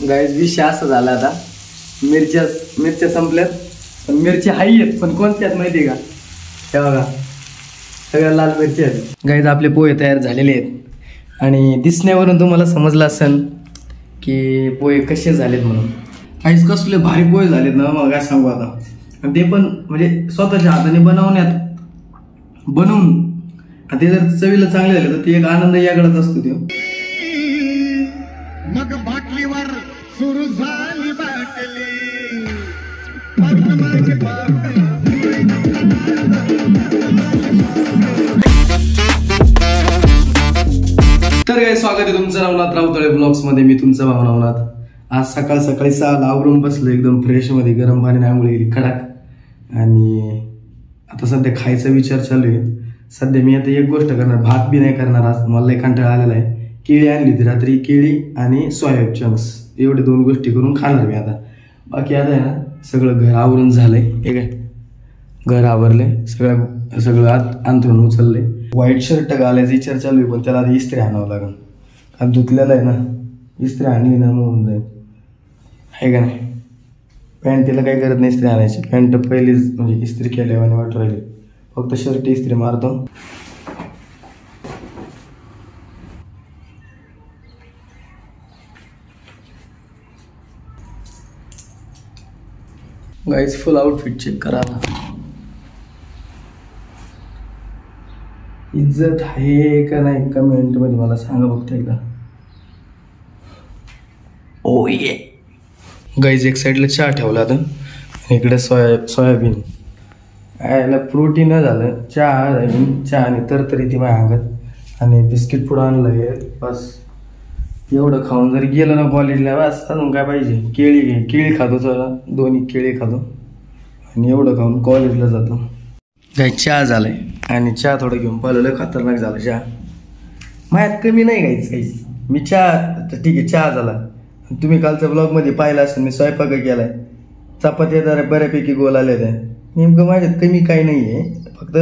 Guys विषय असा झाला आता मिरच्या संपल्यात पण मिरची हाई आहेत पण कोणत्यात माहिती का हे बघा सगळ्या लाल मिरची आहेत गाईज आपले पोहे तयार झालेले आहेत आणि दिसण्यावरून तुम्हाला समजलं असेल की पोहे कसे झालेत म्हणून काहीच कसले भारी पोहे झालेत ना मग काय सांगू आता आणि ते पण म्हणजे स्वतःच्या हाताने बनवून ते जर चवीला चांगले झाले तर ते एक आनंद यागळाच असतो तो मग बाटलीवर सुरू झाली बाटली तर काय स्वागत आहे तुमचं नवनाथ राऊतळे ब्लॉग्स मध्ये. मी तुमचा भाऊ नवनाथ. आज सकाळ सकाळी 6 आवरून बसलो एकदम फ्रेश मध्ये, गरम पाणी आंघोळ केली कडक आणि आता सध्या खायचा विचार चालू आहे. सध्या मी आता एक गोष्ट करणार, भात बी नाही करणार आज, मला लय कंटाळा आलेला आहे. केळी आणली होती रात्री, केळी आणि सोयाबीन चंक्स एवढे 2 गोष्टी करून खाणार मी आता. बाकी आता आहे ना सगळं घर आवरून झालंय. हे काय घर आवरलंय, सगळं आत अंथरून उचललंय. व्हाईट शर्ट घालायचा विचार चालू आहे पण त्याला आधी इस्त्री आणावं लागेल कारण धुतलेलं आहे ना. इस्त्री आणली ना मग होऊन जाईल, आहे का नाही. पॅन्टीला काही गरज नाही इस्त्री आणायची, पॅन्ट पहिलीच म्हणजे इस्त्री केल्यावर वाटू राहिली, फक्त शर्ट इस्त्री मारतो. गाईज फुल आउटफिट चेक करा. इज्जत आहे का नाही कमेंट मध्ये मला सांगा बघता एकदा. ओ ये गाईज एक साईडला चहा ठेवला आता आणि इकडे सोयाबीन याला प्रोटीन झालं. चहा आणि तरतरी ती माझ्या अंगात आणि बिस्किट पुढं आणलं. बस एवढं खाऊन जरी गेलं ना कॉलेजला बस अजून काय पाहिजे. केळी खातो, चला 2 केळी खातो आणि एवढं खाऊन कॉलेजला जातो. काही चहा झालाय आणि चहा थोडं घेऊन पाहिलं, खतरनाक झालं चहा. माझ्यात कमी नाही काहीच. मी चहा ठीक आहे चहा झाला. तुम्ही कालच्या ब्लॉगमध्ये पाहिला असेल मी स्वयंपाक केलाय, चपात्या जरा बऱ्यापैकी गोल आल्या त्या. नेमकं माझ्यात कमी काही नाही आहे, फक्त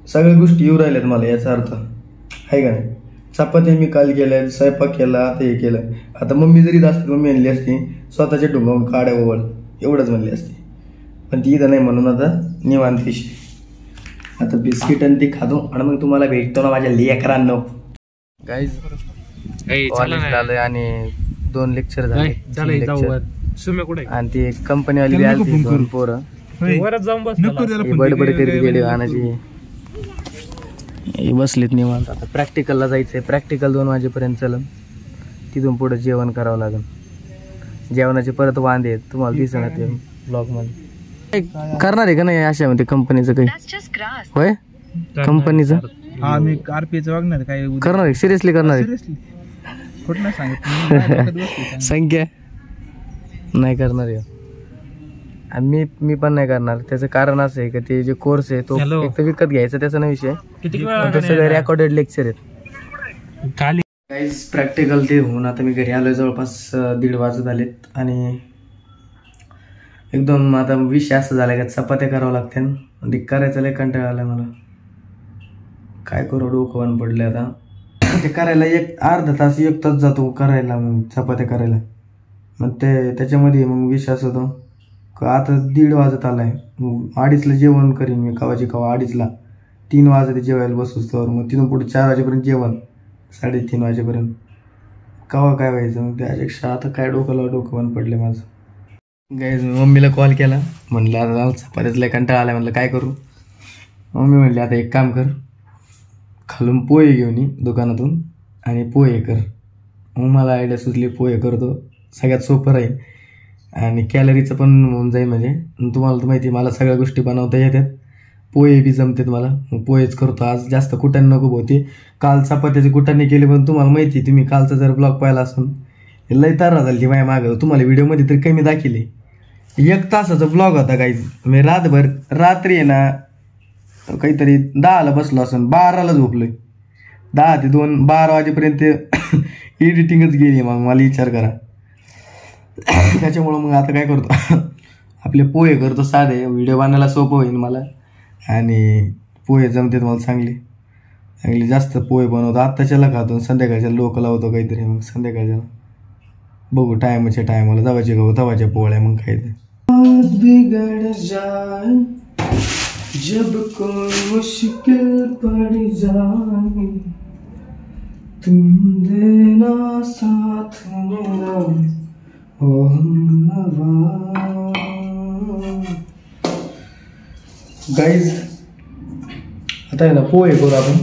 सगळ्या गोष्टी येऊ राहिल्यात मला, याचा अर्थ आहे का नाही. चपात्या मी काल केल्या, स्वयंपाक केला, आता हे केलं. आता मम्मी जरी असते मम्मी आणली असती स्वतःच्या डोंगावून काड्या ओवळ एवढंच म्हणली असते, पण ती इथं नाही म्हणून आता निवांत विषय. आता बिस्किट आणि ती खातो आणि मग तुम्हाला भेटतो ना माझ्या लेकरांनो. गाईज कॉलेज झालंय आणि 2 लेक्चर झाले आणि ती कंपनीवाली आली 2 पोरं बडबड करीत गेली आणायची. बसलेत निवांत. आता प्रॅक्टिकलला जायचंय, प्रॅक्टिकल 2 वाजेपर्यंत चलन, तिथून पुढे जेवण करावं लागेल. जेवणाचे परत वांदे आहेत, तुम्हाला दिसणार ते ब्लॉग मध्ये. करणार आहे का नाही अशामध्ये कंपनीचं काही होय कंपनीचं करणार आहे सिरियसली करणार आहे संख्या नाही करणार आहे. आणि मी पण नाही करणार. त्याचं कारण असं आहे की ते जे कोर्स आहे तो एक तर विकत घ्यायचा त्याचा नाही विषय, सगळे रेकॉर्डेड लेक्चर आहेत. प्रॅक्टिकल ते होऊन आता मी घरी आलोय, जवळपास 1:30 वाजत आलेत आणि एकदम आता विषय असं झालाय का चपात्या करावं लागते ना, ते करायचं लय कंटाळा आलाय मला. काय करू, डोकं बंद पडले आता. ते करायला अर्धा तास 1 तास जातो करायला, मग चपात्या करायला. मग त्याच्यामध्ये मग विषय असं होतो आता 1:30 वाजत आलाय, 2:30ला जेवण करीन मी, कवा 2:30ला 3 वाजता जेवायला बसूच तर मग तिथून पुढे 4 वाजेपर्यंत जेवण, 3:30 वाजेपर्यंत कवा काय व्हायचं. मग त्यापेक्षा आता काय डोकं बंद पडले माझं. गाईज मम्मीला कॉल केला, म्हणलं आता चपात्याच लय कंटाळा आलाय, म्हणलं काय करू. मम्मी म्हणली आता एक काम कर, खालून पोहे घेऊन ये दुकानातून आणि पोहे कर. मग मला आयडिया सुचली, पोहे करतो, सगळ्यात सोपं राहील आणि कॅलरीचं पण होऊन जाईल. म्हणजे तुम्हाला तर माहिती मला सगळ्या गोष्टी बनवता येतात, पोहे बी जमतात मला, मग पोहेच करतो आज. जास्त कुटाने नको होते, काल चपात्याचे कुटाने केले पण तुम्हाला माहिती, तुम्ही कालचा जर ब्लॉग पाहिला असून लय तारा झाली माझ्या मागं, तुम्हाला व्हिडिओमध्ये तरी कमी दाखिले. 1 तासाचा ब्लॉग होता काहीच. मी रात्री आहे ना काहीतरी 10ला बसलो असून 12ला झोपलोय. 10 ते 2 12 वाजेपर्यंत एडिटिंगच गेली. मग मला विचार करा. त्याच्यामुळं मग आता काय करतो आपले पोहे करतो साधे, व्हिडिओ बनायला सोपं होईल मला आणि पोहे जमतात मला चांगले जास्त पोहे बनवतो. आत्ताच्याला खातो, संध्याकाळच्या लोक लावतो काहीतरी, मग संध्याकाळच्याला बघू टायमाच्या टायमाला जावाचे गहू तवाच्या पोळ्या मग खायचं. बिगड़ जाए जब कोई मुश्किल पड़ जाए तुम देना साथ मेरा ओ हमनवा. गाईज आता आहे ना पोहे करू आपण.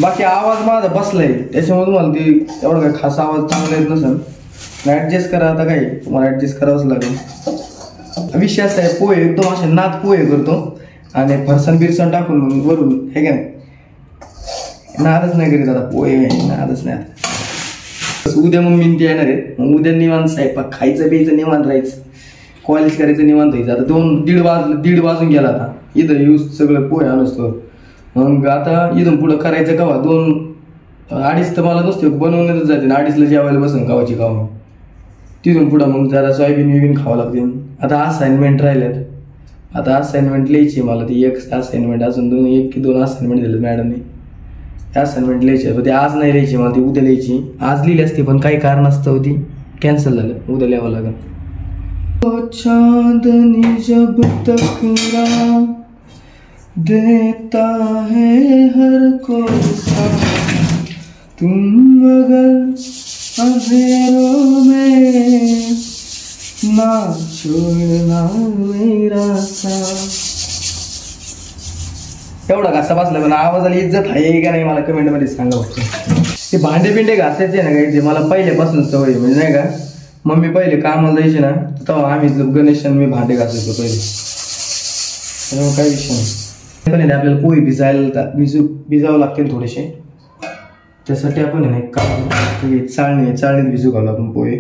बाकी आवाज माझा बसलाय त्याच्यामुळे तुम्हाला ते एवढा काय खास आवाज चांगला येत नसेल. ऍडजस्ट करा. आता काय तुम्हाला ऍडजस्ट करावंच लागेल. विषय असा आहे पोहे एकदम असे नाद पोहे करतो आणि फरसाण बिरसाण टाकून वरून हे काय नादच नाही करीत आता पोहे नादच नाही. आता उद्या मम्मी ते येणार आहेत. मग उद्या निवांत स्वयंपाक खायचं प्यायचं निवांत राहायचं. कॉलेज करायचं निवांत व्हायचं. आता दीड वाजून गेला. आता इथं यूज सगळं पोहे आणतो. मग आता इथून पुढं करायचं कवा 2-2:30 तर मला नसते बनवूनच जाते. 2:30ला जेवायला बसून गावाची गाव. तिथून पुढं मग जरा सोयाबीन खावं लागते. आता असाइनमेंट राहिल्यात. आता असाइनमेंट लिहायची मला. ती एक असाइनमेंट अजून 1 की 2 असाइनमेंट दिले मॅडमने. असाइनमेंट लिहायची पण ते आज नाही लिहायची मला. ती उद्या लिहायची. आज लिहिली असती पण काही कारणास्तव ती कॅन्सल झालं. उद्या लिहावं लागेल. चांदनी जब तक देता है हर कोई साथ तुम मगर अंधेरों में ना छोड़ना मेरा साथ. एवढा घासा बसला पण आवाजाला इज्जत आहे का नाही मला कमेंट मध्ये सांगा. ते भांडे बिंडे घासायचे ना काही ते मला पहिल्यापासून सवय म्हणजे नाही का. मम्मी पहिले कामाला जायची ना तेव्हा आम्ही गणेश आणि मी भांडे घासायचो पहिले. त्यामुळे काही विषय नाही. पण आपल्याला पोहे भिजावं लागतील थोडेसे. त्यासाठी आपण आहे चाळणीत भिजू घालू आपण पोहे.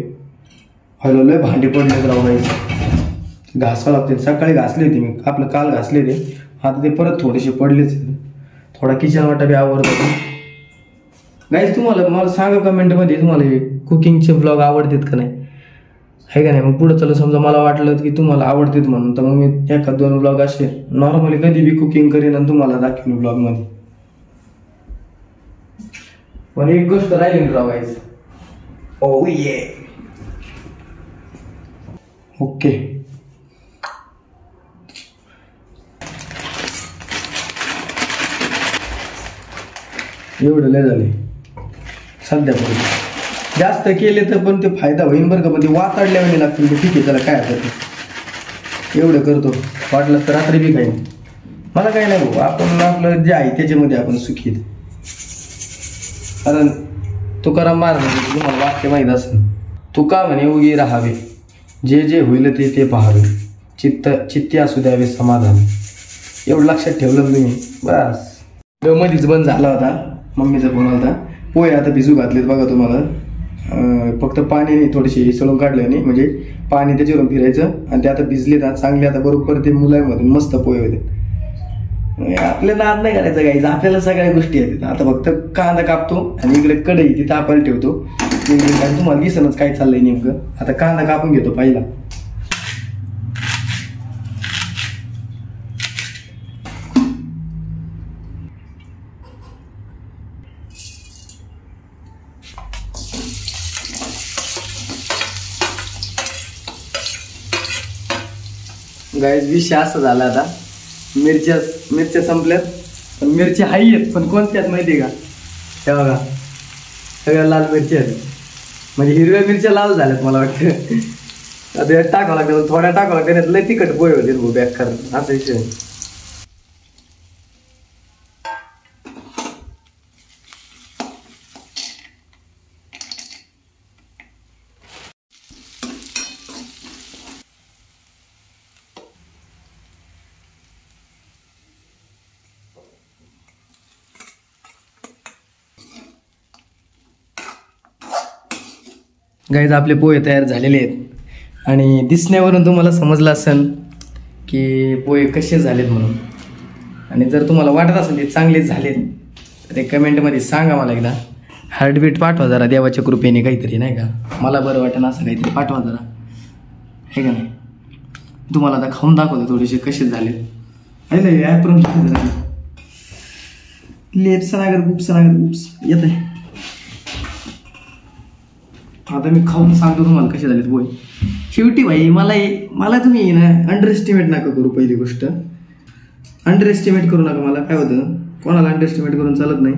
हलवलंय भांडे पडले राहू घासावं लागते. सकाळी घासले होते मी आपलं काल घासले ते. आता ते परत थोडेसे पडलेच. थोडा किचन वाटा बी आवडतो. गाईज तुम्हाला मला सांगा कमेंटमध्ये तुम्हाला कुकिंगचे ब्लॉग आवडतात का नाही आहे का नाही. मग पुढं चला समजा मला वाटलं की तुम्हाला आवडतात म्हणून तर मग मी 1-2 ब्लॉग असे नॉर्मली कधी बी कुकिंग करीन आणि तुम्हाला दाखवेन ब्लॉगमध्ये. पण एक गोष्ट राहिली राव गाईज. ओ ये ओके. एवढं लय झाले सध्यापर्यंत. जास्त केले तर पण ते फायदा होईल बरं का. पण ते वाताडल्यावर लागतील ते ठीक आहे त्याला काय आता एवढं करतो. वाटलं तर रात्री बी काही मला काही नाही भाऊ. आपण आपलं जे आहे त्याच्यामध्ये आपण सुखी. कारण तुकाराम महाराज तुम्हाला वाक्य माहीत असेल. तुका म्हणे उगी राहावे जे जे होईल ते पाहावे चित्ती असू द्यावे समाधान. एवढं लक्षात ठेवलं तुम्ही बस. मध्येच बंद झाला होता मम्मीचा फोन होता. पोहे आता भिजू घातलेत बघा तुम्हाला. फक्त पाणी थोडेसे सळून काढले नाही म्हणजे पाणी त्याच्यावरून फिरायचं आणि ते आता भिजलेत आज चांगले. आता बरोबर ते मुलांमधून मस्त पोहे होते. आपल्याला नाद नाही करायचं गाईज. आपल्याला सगळ्या गोष्टी आहेत. आता फक्त कांदा कापतो आणि इकडे कढई ती तापायला ठेवतो. तुम्हाला दिसनच काय चाललंय नेमकं. आता कांदा कापून घेतो पहिला. गाईज विषय असा झाला आता. मिरच्या संपल्यात पण मिरच्या आहेत पण कोणत्यात माहिती का. हे बघा सगळ्या लाल मिरच्या आहेत. म्हणजे हिरव्या मिरच्या लाल झाल्यात मला वाटतं. आता टाकावं लागतं थोड्या टाकावं लागतं. लय तिखट पोहे होते भाऊ बॅक करून असा विषय. गाईज आपले पोहे तयार झालेले आहेत आणि दिसण्यावरून तुम्हाला समजलं असेल की पोहे कसे झालेत म्हणून. आणि जर तुम्हाला वाटत असेल ते चांगलेच झालेत तर ते कमेंटमध्ये सांगा मला एकदा. हार्टबीट पाठवा जरा देवाच्या कृपेने काहीतरी नाही का. मला बरं वाटेल असं काहीतरी पाठवा जरा हे का नाही. तुम्हाला आता खाऊन दाखवतो थोडेसे कसे झाले. अरे लेप्स नागर गुप्स येत आहे. आता मी खाऊन सांगतो तुम्हाला कसे झालेत पोहे. शेवटी भाई मला तुम्ही ना अंडर एस्टिमेट नका करू. पहिली गोष्ट अंडर एस्टिमेट करू नका मला. काय होतं कोणाला अंडर एस्टिमेट करून चालत नाही.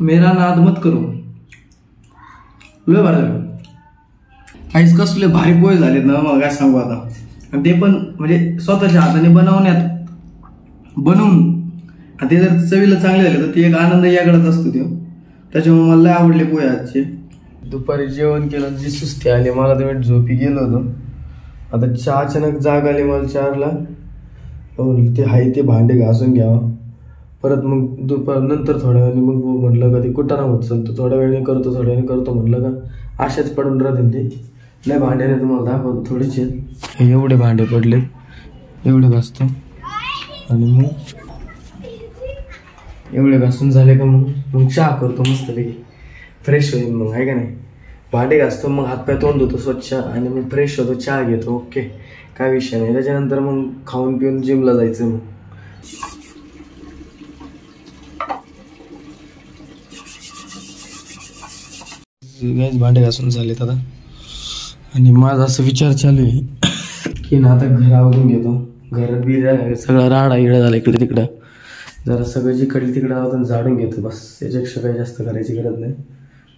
मेरा नाद मत करू. लय भारी झालं काहीच. कसले भारी पोहे झालेत ना मग काय सांगू आता. आणि ते पण म्हणजे स्वतःच्या हाताने बनवून ते जर चवीला चांगले झाले तर ते एक आनंद याकडे असतो तो. त्याच्यामुळे मला लय आवडले पोहे आजचे. दुपारी जेवण केलं जी सुस्ती आली मला तर मी झोपी गेलो होतो. आता चहा अचानक जाग आली मला 4ला. ते हाय ते भांडे घासून घ्यावं. परत मग दुपार नंतर थोड्या वेळाने मग म्हटलं का ते कुटाणा होत चालतो. थोड्या वेळाने करतो थोड्या वेळाने करतो म्हटलं का अशाच पडून राहतील ते. लय भांड्याने तुम्हाला दाखवतो थोडेसे. एवढे भांडे पडले एवढे घासतो आणि मग एवढे घासून झाले का मग चहा करतो मस्तपैकी. फ्रेश होईल मग आहे का नाही. भांडे घासतो मग हातपाय तोंड धुतो स्वच्छ आणि मग फ्रेश होतो चहा घेतो. ओके काय विषय नाही. त्याच्यानंतर मग खाऊन पिऊन जिमला जायचं. मग भांडे घासून झालेत आता. आणि माझा असं विचार चालू आहे की ना आता घर आवरून घेतो. घरात बी सगळं राडा इडा झाला इकडे तिकडं. जरा सगळं जिकडे तिकडे आवरून झाडून घेतो बस. याच्यापेक्षा काही जास्त करायची गरज नाही.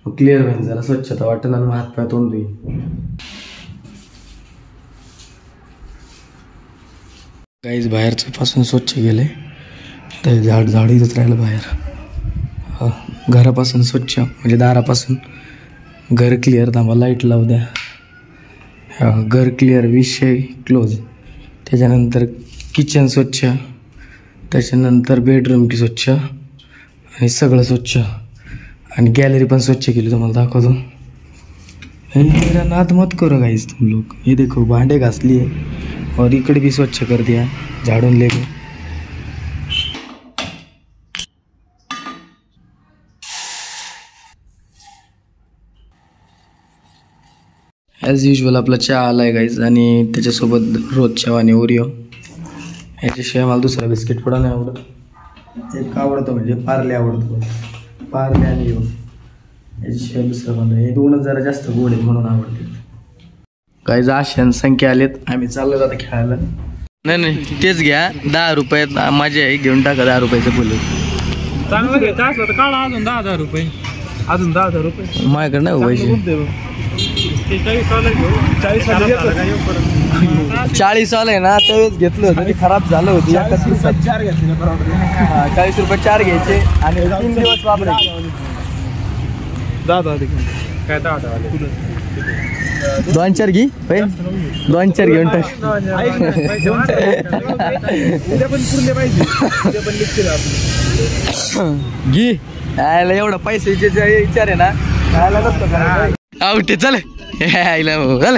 मग क्लिअर होईल जरा स्वच्छता वाटेल आणि मग हातपाय तोंड धुईन. काहीच बाहेरचं पासून स्वच्छ गेले. तर झाड इथंच राहिलं बाहेर. घरापासून स्वच्छ म्हणजे दारापासून घर क्लिअर. थांबा लाईट लावू द्या. घर क्लिअर विषय क्लोज. त्याच्यानंतर किचन स्वच्छ. त्याच्यानंतर बेडरूम की स्वच्छ आणि सगळं स्वच्छ. आणि गॅलरी पण स्वच्छ केली तुम्हाला दाखवतो. मेरा नाद मत करो गाइस तुम लोग. ये देखो भांडे घास लिए और इकडे भी स्वच्छ कर दिया झाड़ून लेके. ॲज युजल आपला चहा आला आहे गाईज. आणि त्याच्यासोबत रोज चहा आणि ओरिओ. याच्याशिवाय मला दुसरा बिस्किट पुडा नाही आवडत. एक आवडतं म्हणजे पार्ले आवडतो. पार्ले आणि याच्याशिवाय दुसरं पण हे दोनच जरा जास्त गोड आहेत म्हणून आवडते. काही आशा संख्या आलेत. आम्ही चाललो आता खेळायला. नाही तेच घ्या 10 रुपयात माझे आहे. घेऊन टाका 10 रुपयाचं फुलं. चांगलं घ्यायचं असलं तर काढा अजून 10,000 रुपये. अजून 10,000 रुपये माझ्याकडे नाही पैसे. 40 वाला आहे ना त्यावेळेस घेतलं होतं ते खराब झालं होतं. 40 रुपये 4 घ्यायचे आणि 3 दिवस वापरायचे. 10,000 काय 10,000 2-4 घे 2-4 घेऊन टाक. घे यायला एवढा पैशाचे विचार आहे ना यायला नसतं. आवडते चल यायला भाऊ चल.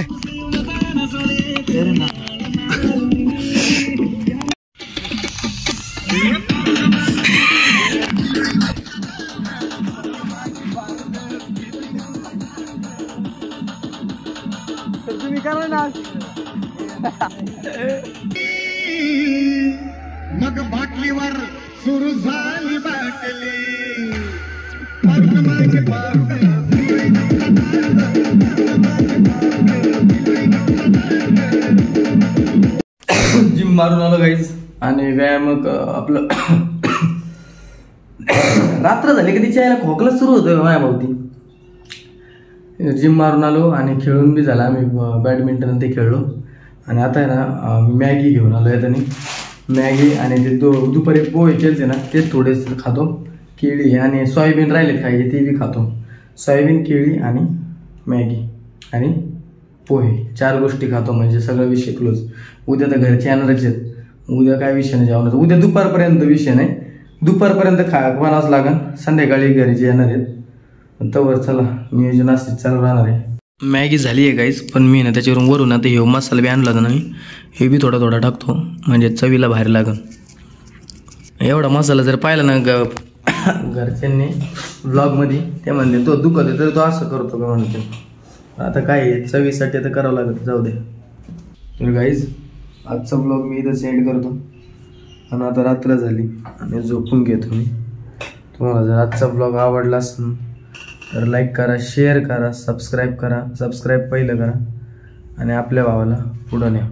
तुम्ही करा ना. मग बाटलीवर सुरू झाली बाटली. जिम मारून आलो गाईज. आणि व्यायाम आपलं रात्र झाली की तिच्या यायला खोकला सुरू होतं माझ्या भावती. जिम मारून आलो आणि खेळून बी झाला. आम्ही बॅडमिंटन ते खेळलो. आणि आता आहे ना मॅगी घेऊन आलो आहे. त्यांनी मॅगी आणि ते दुपारी पोहे केलते ना तेच थोडेसे खातो. केळी आणि सोयाबीन राहिले खायचे ते बी खातो. सोयाबीन केळी आणि मॅगी आणि पोहे 4 गोष्टी खातो म्हणजे सगळं विषय क्लोज. उद्या तर घरचे येणारच आहेत. उद्या काय विषय नाही जेवणाचा. उद्या दुपारपर्यंत विषय नाही. दुपारपर्यंत बनावंच लागेल. संध्याकाळी घरचे येणार आहेत. तवर चला नियोजन असं चालू राहणार आहे. मॅगी झाली आहे गाईज. पण मी ना त्याच्यावरून वरून आता हे मसाला बी आणला होता ना मी. हे बी थोडा थोडा टाकतो म्हणजे चवीला बाहेर लागेल. एवढा मसाला जर पाहिला ना घरच्यांनी ब्लॉगमध्ये ते म्हणले तो दुखत आहे तर तो असं करतो का म्हणते. आता काय चवीसाठी तर करावं लागत. जाऊ दे. तर गाईज आजचा ब्लॉग मी इथं सेंड करतो. आणि आता रात्र झाली आणि झोपून घेतो मी. तुम्हाला जर आजचा ब्लॉग आवडला असेल तर लाईक करा, शेअर करा, सबस्क्राईब करा. सबस्क्राईब पहिलं करा आणि आपल्या भावाला पुढं न्या.